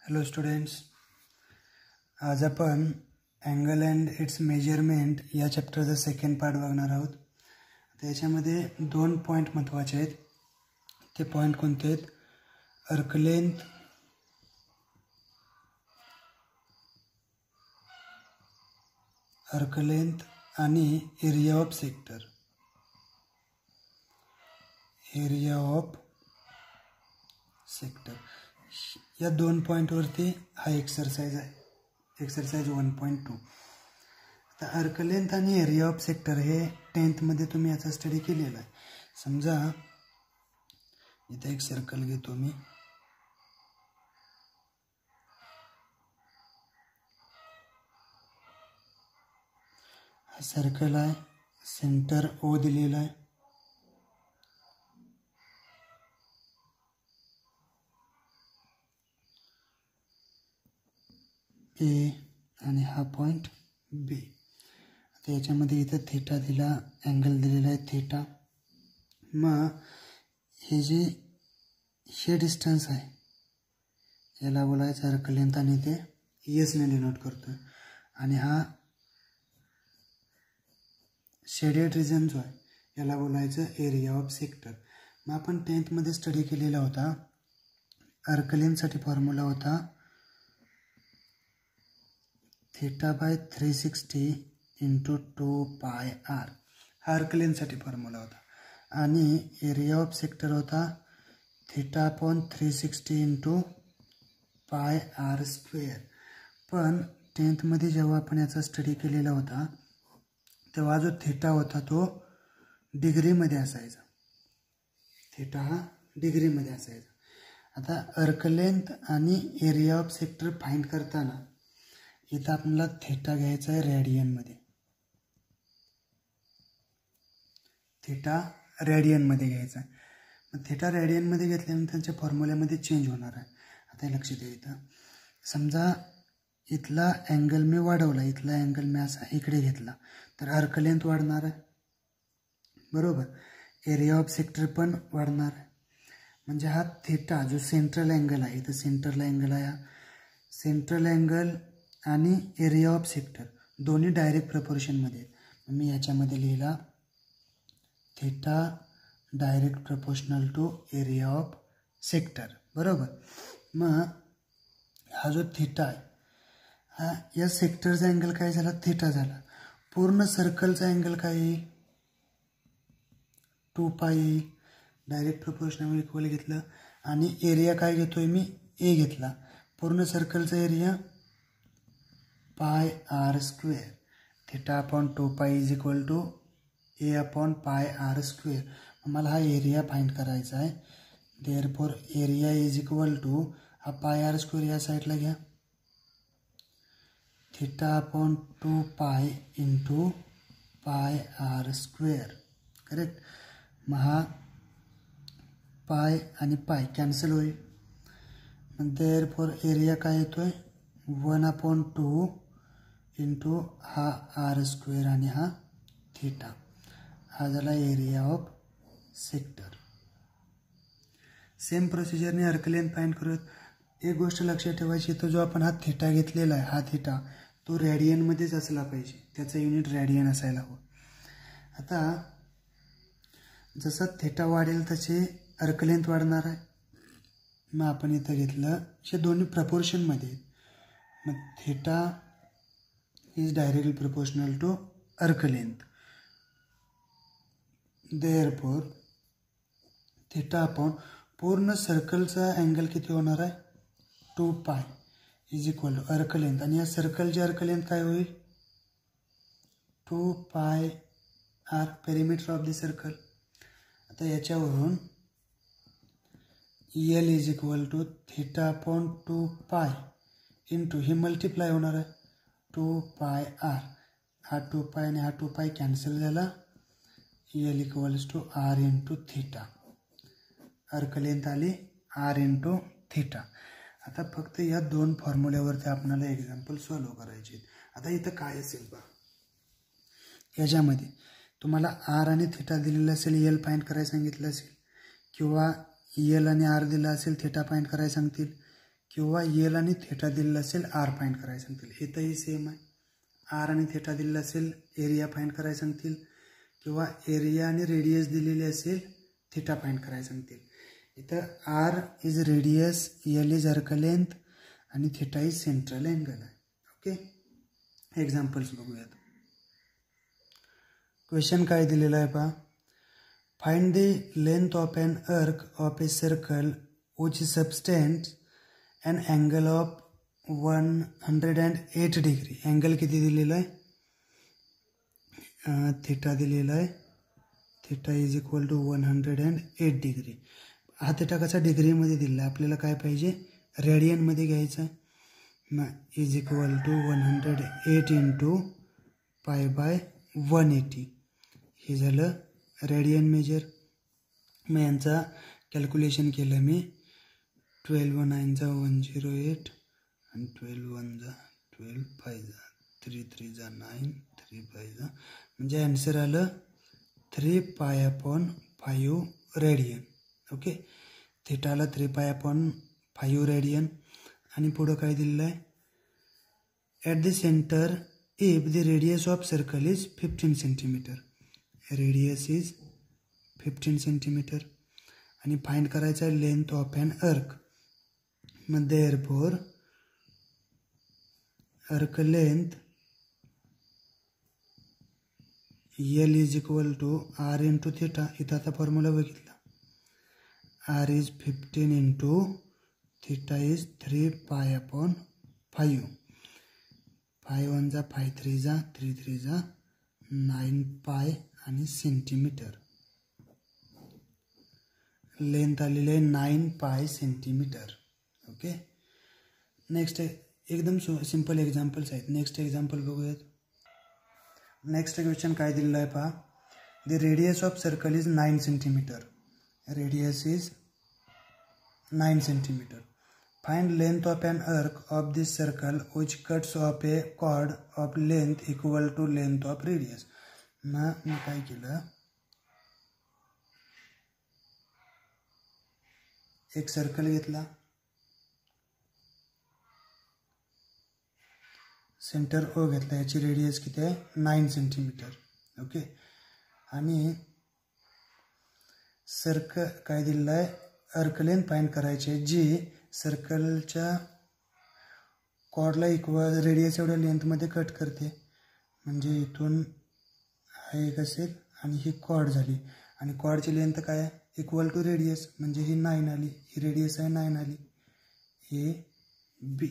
Hello students, आज आपण angle and it's measurement या चॅप्टरचा सेकंड पार्ट बघणार आहोत. आता याच्यामध्ये 2 पॉईंट महत्त्वाचे आहेत. ते पॉईंट कोणते आहेत? अर्क लेंथ आणि एरिया ऑफ सेक्टर. या 2 पॉईंटवरती हा एक्सरसाइज आहे, एक्सरसाइज 1.2. आता अर्क लेंथ आणि एरिया ऑफ सेक्टर हे 10th मध्ये तुम्ही याचा स्टडी केलेला आहे. समजा इथे एक सर्कल घेतो मी. हा सर्कल आहे, सेंटर O दिलेला आहे. A आणि हा पॉइंट B. आता याच्यामध्ये इथं थीटा दिला, अँगल दिलेला आहे थीटा. मग हे डिस्टन्स आहे, याला बोलायचं अर्क लेंथ आणि ते S ने डिनोट करतोय. आणि हा शेडेड रिजन जो आहे याला बोलायचं एरिया ऑफ सेक्टर. मग आपण 10th मध्ये स्टडी केलेला होता. अर्क लेंथसाठी फॉर्म्युला होता θ/360 × 2πr. हा अर्क लेंथसाठी फॉर्म्युला होता. आणि एरिया ऑफ सेक्टर होता θ/360 × πr². पण 10th मध्ये जेव्हा आपण याचा स्टडी केलेला होता तेव्हा जो थीटा होता तो डिग्रीमध्ये असायचा. थीटा हा डिग्रीमध्ये असायचा. आता अर्क लेंथ आणि एरिया ऑफ सेक्टर फाइंड करताना इथं आपल्याला थीटा घ्यायचा आहे रेडियनमध्ये. थीटा रेडियनमध्ये घ्यायचा आहे. मग थीटा रेडियनमध्ये घेतल्यानंतर त्यांच्या फॉर्म्युल्यामध्ये चेंज होणार आहे. आता हे लक्षात येतं. समजा इथला अँगल मी वाढवला, इथला अँगल मी असा इकडे घेतला तर अर्क लेंथ वाढणार आहे, बरोबर. एरिया ऑफ सेक्टर पण वाढणार आहे. म्हणजे हा थीटा जो सेंट्रल अँगल आहे, इथं सेंटरला अँगल आहे, हा सेंट्रल अँगल आणि एरिया ऑफ सेक्टर दोन्ही डायरेक्ट प्रपोर्शनमध्ये आहेत. मी याच्यामध्ये लिहिला theta direct proportional to area of sector, बरोबर. मग हा जो थीटा आहे हा या सेक्टरचा अँगल काय झाला? थीटा झाला. पूर्ण सर्कलचा अँगल काय येईल? 2π येईल. डायरेक्ट प्रपोर्शनल इक्वल घेतलं. आणि एरिया काय घेतोय मी? A घेतला. पूर्ण सर्कलचा एरिया πr². θ/2π = A/πr². मला हा एरिया फाइंड करायचा आहे. देअरफॉर एरिया = हा πr² या साईडला घ्या. θ/2π × πr², करेक्ट. मग हा पाय आणि पाय कॅन्सल होईल. मग देअरफॉर एरिया काय येतोय? 1/2 × हा r² आणि हा थीटा. हा झाला एरिया ऑफ सेक्टर. सेम प्रोसिजरने अर्क लेंथ फाइंड करूयात. एक गोष्ट लक्षात ठेवायची, तो जो आपण हा थीटा घेतलेला आहे, हा थीटा तो रेडियनमध्येच असला पाहिजे, त्याचं युनिट रेडियन असायला हवं. आता जसं थीटा वाढेल तसे अर्क लेंथ वाढणार आहे. मग आपण इथं घेतलं, हे दोन्ही प्रपोर्शनमध्ये आहेत. मग theta is directly proportional to arc length. Therefore θ पूर्ण सर्कलचा अँगल किती होणार आहे? 2π = अर्क लेंथ. आणि या सर्कलची अर्क लेंथ काय होईल? 2πr, perimeter of the circle. आता याच्यावरून L = θ/2π × हे मल्टिप्लाय होणार आहे 2πr. हा 2π आणि हा 2π कॅन्सल झाला. L = r × theta. अर्क लेंथ आली r × थीटा. आता फक्त या 2 फॉर्म्युल्यावरती आपल्याला एक्झाम्पल सॉल्व्ह करायचे. आता इथं काय असेल बघा, याच्यामध्ये तुम्हाला r आणि थीटा दिलेला असेल, L फाइंड करायला सांगितलं असेल, किंवा L आणि r दिला असेल, थीटा फाइंड करायला सांगतील, किंवा एल आणि थेटा दिलेला असेल आर फाइंड करायला सांगतील. इथंही सेम आहे. आर आणि थेटा दिलेला असेल एरिया फाइंड करायला सांगतील किंवा एरिया आणि रेडियस दिलेली असेल थीटा फाइंड करायला सांगतील. इथं R is radius, L is arc length आणि थीटा इज सेंट्रल अँगल आहे. ओके, एक्झाम्पल्स बघूयात. क्वेश्चन काय दिलेला आहे पहा. Find the length of an arc of a circle which subtends an angle of 108 degree. Angle किती दिलेला आहे? थीटा दिलेला आहे. Theta is equal to 108 degree. हा थीटा कसा डिग्रीमध्ये दिलेला आहे, आपल्याला काय पाहिजे रेडियनमध्ये घ्यायचा आहे. मग is equal to 108 into pi by 180 हे झालं रेडियन मेजर. मग यांचा कॅल्क्युलेशन केलं मी. 12 9 जा 108 आणि 12 1 जा 12 5 जा 3 3 जा 9 3 5 जा म्हणजे आन्सर आलं 3 pi upon 5 radian. Okay, थीटाला 3 pi upon 5 radian. आणि पुढं काय दिलेलं आहे, at the centre if the radius of circle is 15 centimetre. Radius is 15 centimetre आणि फाइंड करायचा आहे लेंथ ऑफ एन अर्क. मग therefore arc length L is equal to R into theta. इथं आता फॉर्म्युला बघितला. R is 15 into theta is 3 pi upon 5. 5 1 जा 5 3 जा 3 3 जा 9 पाय आणि सेंटीमीटर. लेंथ आलेली आहे 9 पाय सेंटीमीटर. ओके, नेक्स्ट एकदम सिंपल एक्झाम्पल्स आहेत. नेक्स्ट एक्झाम्पल बघूयात. नेक्स्ट क्वेश्चन काय दिलेलं आहे पहा. The radius of circle is 9 centimetre. Radius is 9 centimetre. Find length of an arc of this circle which cuts off a chord of length equal to length of radius. मग मी काय केलं, एक circle घेतला, सेंटर ओ घेतला, याची radius किती आहे 9 सेंटीमीटर. ओके, आणि सर्कल काय दिलेलं आहे, अर्क लेंथ फाइंड करायची आहे जी सर्कलच्या कॉर्डला इक्वल रेडियस एवढ्या लेंथमध्ये कट करते. म्हणजे इथून हा एक असेल आणि ही कॉर्ड झाली आणि कॉर्डची लेंथ काय आहे इक्वल टू रेडियस म्हणजे ही 9 आली, ही रेडियस आहे 9 आली, ए बी.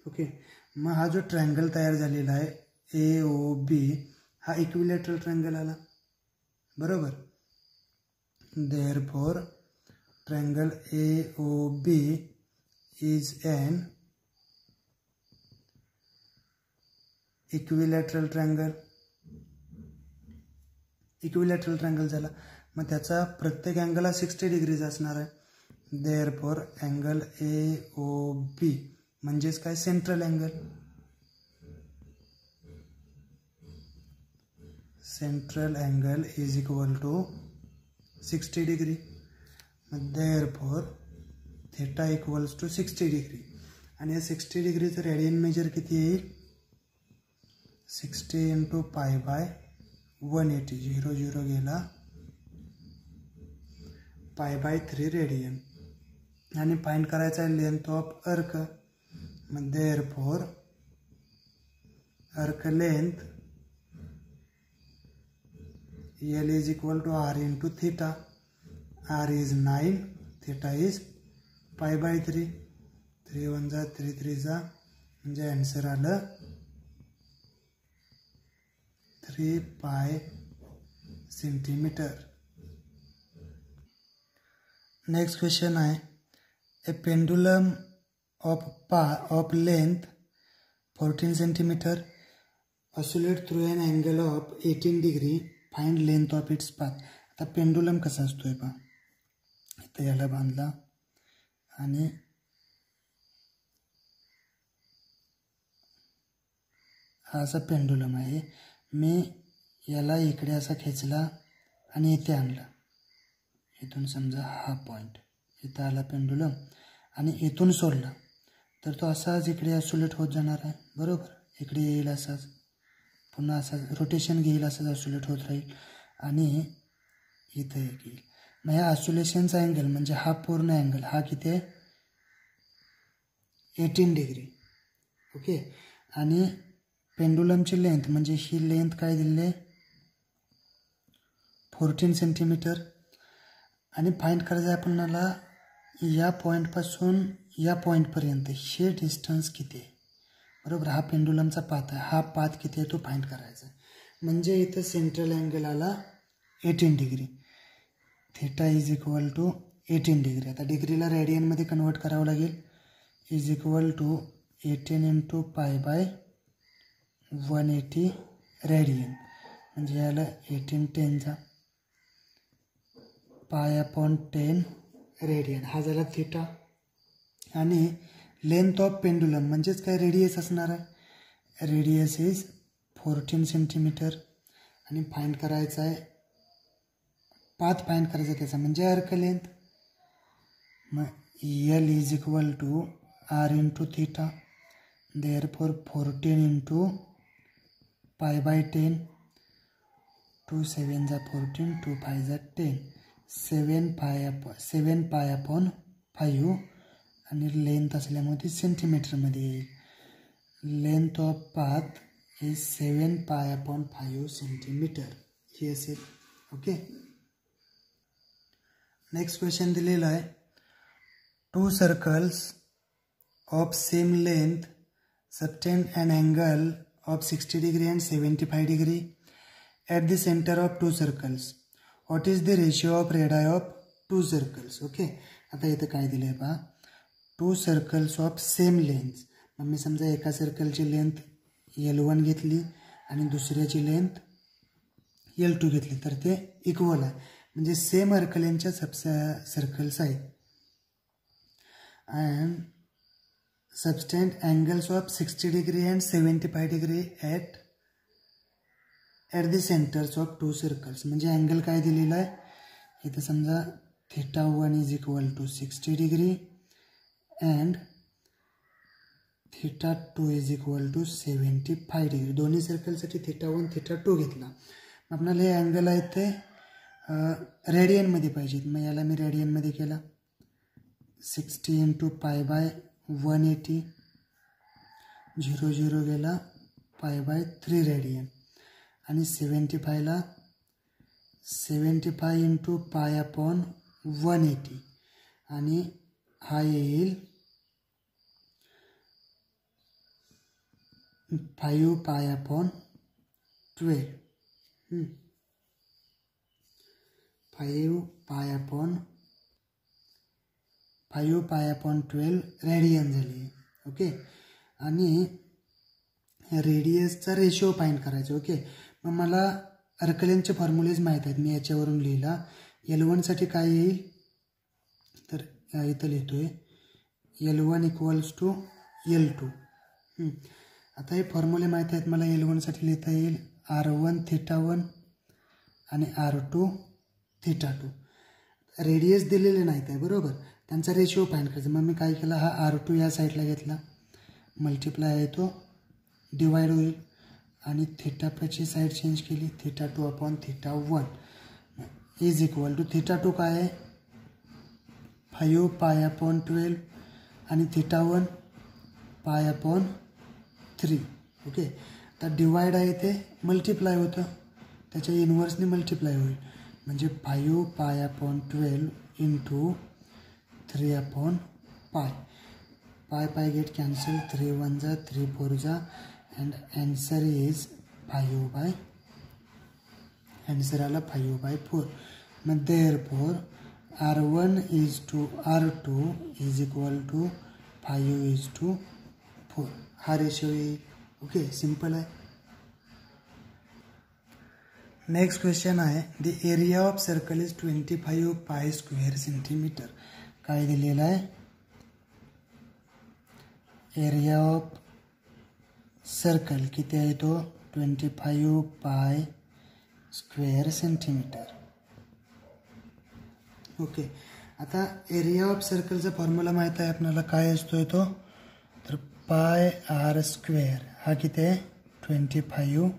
ओके, मग हा जो ट्रायंगल तयार झालेला आहे ए ओ बी हा इक्विलॅटरल ट्रायंगल आला, बरोबर. Therefore triangle A O B is an equilateral triangle. Equilateral triangle झाला, मग त्याचा प्रत्येक अँगल हा 60 डिग्रीज असणार आहे. Therefore angle A O B म्हणजेच काय central angle. Central angle is equal to 60 degree. Therefore theta equals to 60 degree. आणि या 60 डिग्रीचं रेडियन मेजर किती येईल 60 इंटू पाय बाय 180. 0 0 गेला, पाय बाय 3 रेडियन. आणि फाइंड करायचा आहे length of arc. Therefore arc length L is equal to R into theta. R is 9, theta is pi by 3. 3 1 जा 3 3 जा म्हणजे आन्सर आलं 3 पाय सेंटीमीटर. नेक्स्ट क्वेश्चन आहे a pendulum of length 14 centimetre oscillate through an angle of 18 degree. Find length of its path. आता pendulum कसा असतोय पहा, इथं याला बांधला आणि हा असा पेंडुलम आहे. मी याला इकडे असा खेचला आणि इथे आणला. इथून समजा हा पॉईंट इथं आला पेंडुलम आणि इथून सोडला तर तो असाच इकडे ॲसोलेट होत जाणार आहे, बरोबर. इकडे येईल असाच, पुन्हा असाच रोटेशन घेईल, असाच ॲसोलेट होत राहील आणि इथं येईल. मग ह्या ऑस्युलेशनचा अँगल म्हणजे हा पूर्ण अँगल हा किती आहे, 18 डिग्री. ओके. आणि पेंडुलमची लेंथ म्हणजे ही लेंथ काय दिली आहे, 14 सेंटीमीटर. आणि फाइंड करायचं आहे आपल्याला या पॉईंटपासून या पॉईंटपर्यंत हे डिस्टन्स किती आहे, बरोबर. हा पेंडुलमचा पाथ आहे, हा पाथ किती आहे तो फाइंड करायचा आहे. म्हणजे इथं सेंट्रल अँगल आला 18 degree. Theta is equal to 18 degree. आता डिग्रीला रेडियनमध्ये कन्वर्ट करावं लागेल. Is equal to 18 into pi by 180 radian. म्हणजे याला 18 10चा पाय अपॉन 10 रेडियन. हा झाला थीटा. आणि लेंथ ऑफ पेंडुलम म्हणजेच काय, रेडियस असणार आहे. Radius is 14 centimetre. आणि फाइंड करायचा आहे पाथ फाइंड करायचा त्याचा म्हणजे अर्क लेंथ. मग L is equal to R into theta. Therefore 14 into pi by 10. 2 7 जा 14, 2 5 जा 10. 7 पाय अपॉन 5 आणि लेंथ असल्यामुळे ती सेंटीमीटरमध्ये येईल. लेंथ ऑफ पाथ इज 7 पाय अपॉन 5 सेंटीमीटर ही असेल. ओके. नेक्स्ट क्वेश्चन दिलेला आहे, 2 circles of same length subtend an angle of 60 degree and 75 degree at the center of 2 circles. What is the ratio of radii of 2 circles? Okay. आता इथं काय दिलं आहे पहा, 2 सर्कल्स ऑफ सेम लेंथ. मग मी समजा एका सर्कलची लेंथ L1 घेतली आणि दुसऱ्याची लेंथ L2 घेतली तर ते इक्वल आहे, म्हणजे सेम अर्क लेंथच्या सर्कल्स आहेत. And subtend angles of 60 degree and 75 degree at the centers of 2 circles. म्हणजे अँगल काय दिलेला आहे इथं, समजा θ1 is equal to 60 degree and θ2 is equal to 75 degree. दोन्ही सर्कलसाठी θ1 θ2 घेतला. आपल्याला हे अँगल आहे ते रेडियनमध्ये पाहिजेत. मग याला मी रेडियनमध्ये केला. 60 इंटू पाय बाय 180, 0 0 गेला, पाय बाय 3 रेडियन. आणि 75ला 75 इंटू पाय अपॉन 180 आणि हा येईल 5 pi upon 12. 5 pi upon 12 radian झाली. ओके. आणि रेडियसचा रेशिओ फाइंड करायचा. ओके. मग मला अर्कलेंथचे फॉर्म्युलेज माहीत आहेत, मी याच्यावरून लिहिला. L1साठी काय येईल तर इथं लिहितो आहे L1 इक्वल्स टू L2. आता हे फॉर्म्युले माहीत आहेत मला. L1साठी लिहिता येईल R1 θ1 आणि R2 θ2. रेडियस दिलेले नाहीत आहे, बरोबर. त्यांचा रेशिओ फाइंड करायचा. मग मी काय केलं, हा R2 या साईडला घेतला, मल्टिप्लाय आहे तो डिवाइड होईल आणि θ2ची साईड चेंज केली, θ2 अपॉन θ1 इज इक्वल टू θ2 काय आहे 5 पाय अपॉन 12 आणि θ1 पाय अपॉन 3. ओके. तर डिवाइड आहे ते मल्टिप्लाय होतं, त्याच्या इन्व्हर्सने मल्टिप्लाय होईल. म्हणजे 5 pi upon 12 into 3 upon pi. पाय गेट कॅन्सल, 3 1 जा 3 4 जा and answer is 5 by, answer आला 5 by 4. मग therefore R1 is to R2 is equal to 5 is to 4. हा रेशिओ येईल. ओके. सिंपल आहे. नेक्स्ट क्वेश्चन आहे, the area of circle is 25 पाय स्क्वेअर सेंटीमीटर. काय दिलेलं आहे, एरिया ऑफ सर्कल किती आहे तो 25 पाय स्क्वेअर सेंटीमीटर. ओके. आता एरिया ऑफ सर्कलचा फॉर्म्युला माहीत आहे आपल्याला, काय असतोय तो, तर पाय आर स्क्वेअर. हा किती आहे, 25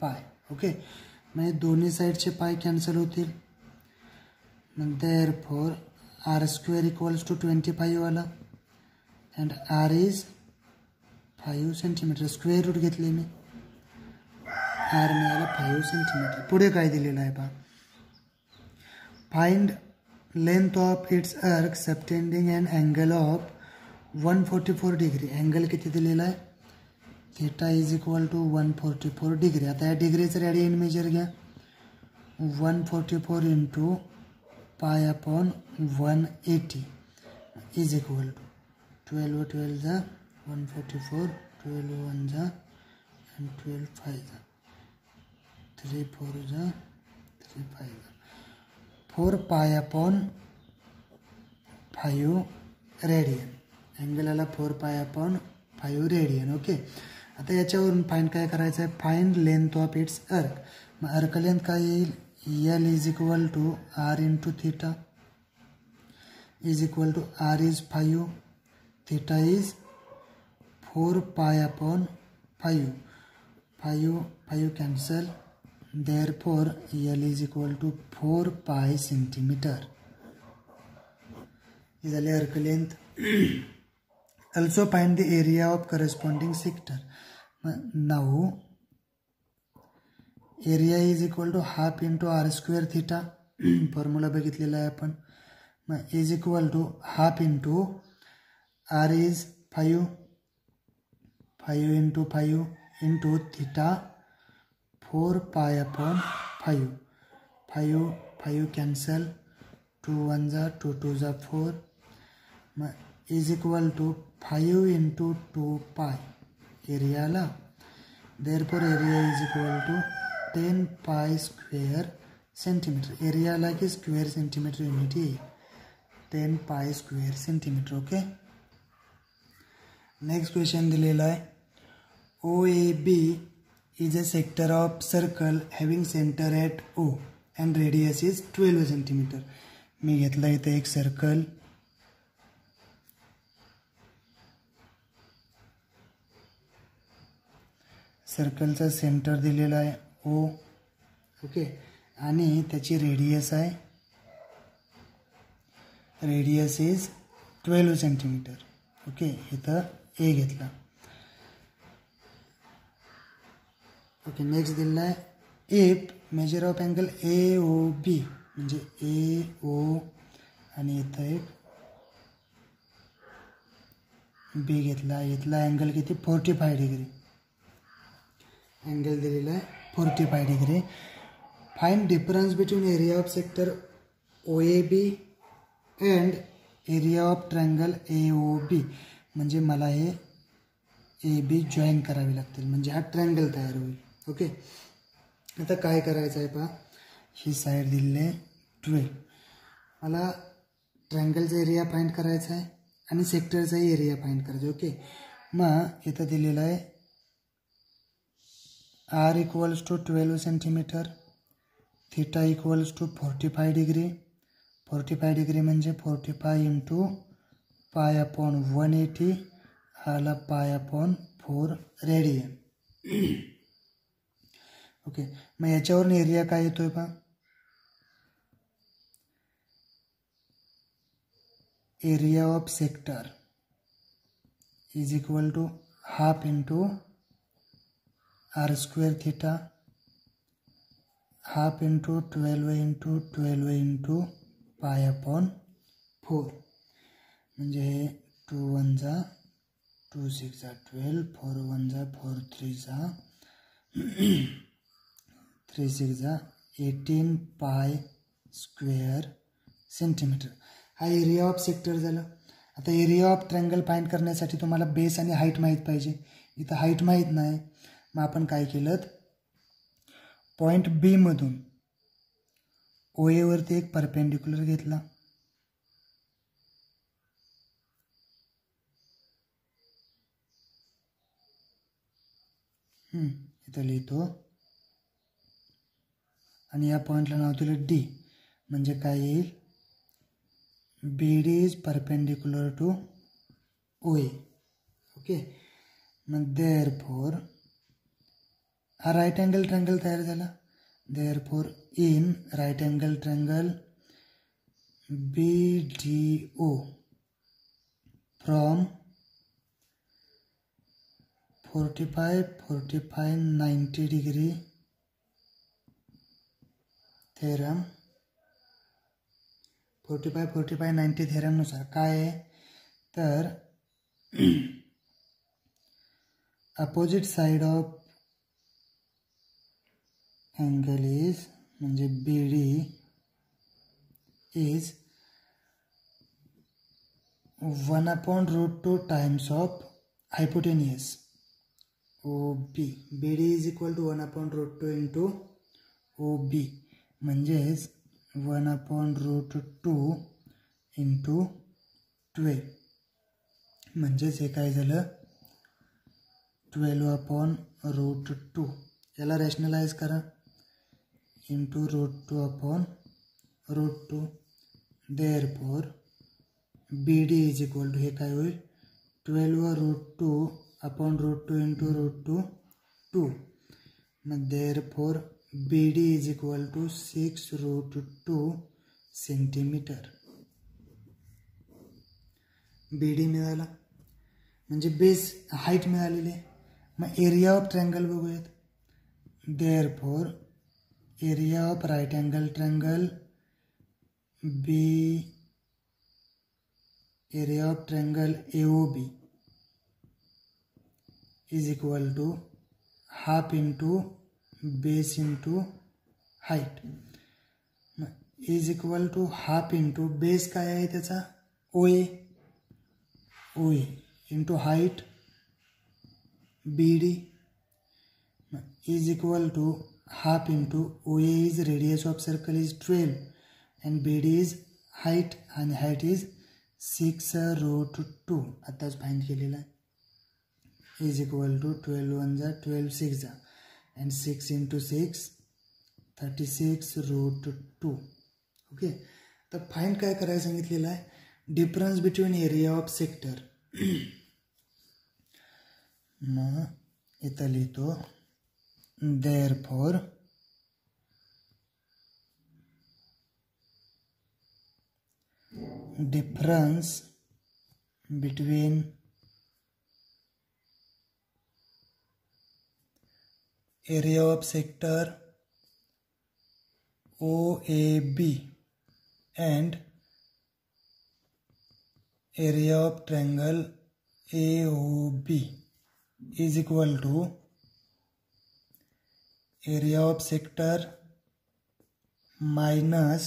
पाय. ओके, म्हणजे दोन्ही साईडचे पाय कॅन्सल होतील. Therefore R square equals to 25 आला and R is 5 centimetre. Square root घेतले मी, आर मिळाला 5 सेंटीमीटर. पुढे काय दिलेलं आहे पहा, find length of its arc subtending and angle of 144 degree. Angle किती दिलेला आहे, theta is equal to 144 degree. आता या डिग्रीचं रेडियन मेजर घ्या, 144 into pi upon 180 is equal to 12 12 जा 144, 12 1 जा and 12 5 जा 3 4 जा 3 5 जा 4 पाय अपॉन 5 रेडियन. अँगल आला 4 पाय अपॉन 5 रेडियन. ओके, आता याच्यावरून फाइंड काय करायचं आहे, फाइंड लेंथ ऑफ इट्स अर्क. मग अर्क लेंथ काय येईल, L is equal to R into theta is equal to R is 5, theta is 4 pi upon 5, 5 cancel. Therefore L is equal to 4 pi centimetre. ही झाली arc length. Also find the area of corresponding sector. Now area is equal to half into r square theta. Formula बघितलेला आहे आपण. मग is equal to half into R is 5, 5 into 5 into theta 4 pi upon 5, 5 cancel, 2 1 जा 2 2 जा 4. मग is equal to 5 into 2 pi area आला. Therefore area is equal to 10 pi square centimetre. Area आला की स्क्वेअर सेंटीमीटर युनिट येईल, 10 pi square centimetre. Okay, next question दिलेला आहे, O A B is a sector of circle having centre at O and radius is 12 centimetre. मी घेतला इथे एक circle, सर्कलचा centre दिलेला आहे ओ. ओके, आणि त्याची रेडियस आहे, रेडियस इज 12 सेंटीमीटर. ओके, इथं ए घेतला. ओके, नेक्स्ट दिलेला आहे if measure of angle A O B, म्हणजे ए ओ आणि इथं एक बी घेतला. इथला अँगल किती, 45 डिग्री. अँगल दिलेला आहे 45 degree. Find difference between area of sector O A B and area of triangle A O B. म्हणजे मला हे ए बी जॉईन करावे लागतील, म्हणजे हा ट्रायंगल तयार होईल. ओके, आता काय करायचं आहे पहा, ही साईड दिलेली आहे 12. मला ट्रायंगलचा एरिया फाइंड करायचा आहे आणि सेक्टरचाही एरिया फाइंड करायचा आहे. ओके, मग इथं दिलेलं आहे R equals to 12 centimetre, theta equals to 45 degree. 45 degree म्हणजे 45 इंटू पाय अपॉन 180 आला पाय अपॉन 4 रेडियन. ओके, मग याच्यावरून एरिया काय येतोय पहा, area of sector is equal to half into R square theta, half into 12 into pi upon 4. म्हणजे 2 1 जा 2 6 जा 12, 4 1 जा 4 3 जा 3 6 जा 18 पाय स्क्वेअर सेंटीमीटर. हा एरिया ऑफ सेक्टर झालं. आता एरिया ऑफ ट्रायंगल फाइंड करण्यासाठी तुम्हाला बेस आणि हाईट माहीत पाहिजे. इथं हाईट माहीत नाही, मग आपण काय केलं, पॉईंट बी मधून ओ ए वरती एक परपेंडिक्युलर घेतला. इथं लिहितो आणि या पॉईंटला नाव दिलं डी. म्हणजे काय येईल, BD is perpendicular to OA. Okay, मग therefore हा राईट अँगल ट्रँगल तयार झाला. therefore in right angle triangle BDO from 45-90 degree theorem 45-90 theorem नुसार काय आहे तर opposite side of angle is म्हणजे BD is 1/√2 times of hypotenuse OB. BD is equal to 1/√2 into OB म्हणजेच 1/√2 into 12 म्हणजेच हे काय झालं 12/√2. याला रॅशनलाइज करा into √2/√2. Therefore BD is equal to हे काय होईल 12/√2 इंटू √2 मग therefore BD is equal to 6√2 centimetre. BD मिळाला म्हणजे बेस हाईट मिळालेली आहे. मग एरिया ऑफ ट्रँगल बघूयात. Therefore area of right angle triangle area of triangle AOB is equal to half into base into height. Is equal to half into base काय आहे त्याचा OA into height BD is equal to half into OA is radius of circle is 12 and BD is height आणि height is 6√2 आताच find केलेला आहे. Is equal to 12 1 जा 12 6 जा and 6 into 6 36√2. Okay, तर फाइंड काय करायला सांगितलेलं आहे difference between area of sector. मग इथं लिहितो therefore difference between area of sector OAB and area of triangle AOB is equal to area of sector minus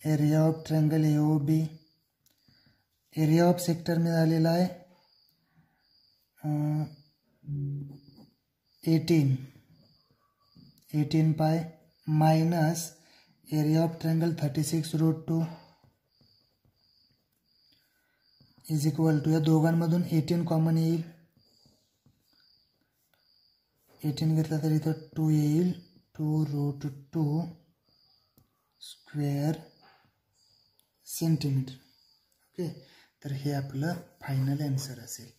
area of triangle AOB. area of sector मिळालेला आहे 18 pi minus area of triangle 36√2 is equal to या दोघांमधून 18 common येईल. 18 घेतला तर इथं 2 येईल 2√2 square centimetre. Okay, तर हे आपलं फायनल आन्सर असेल.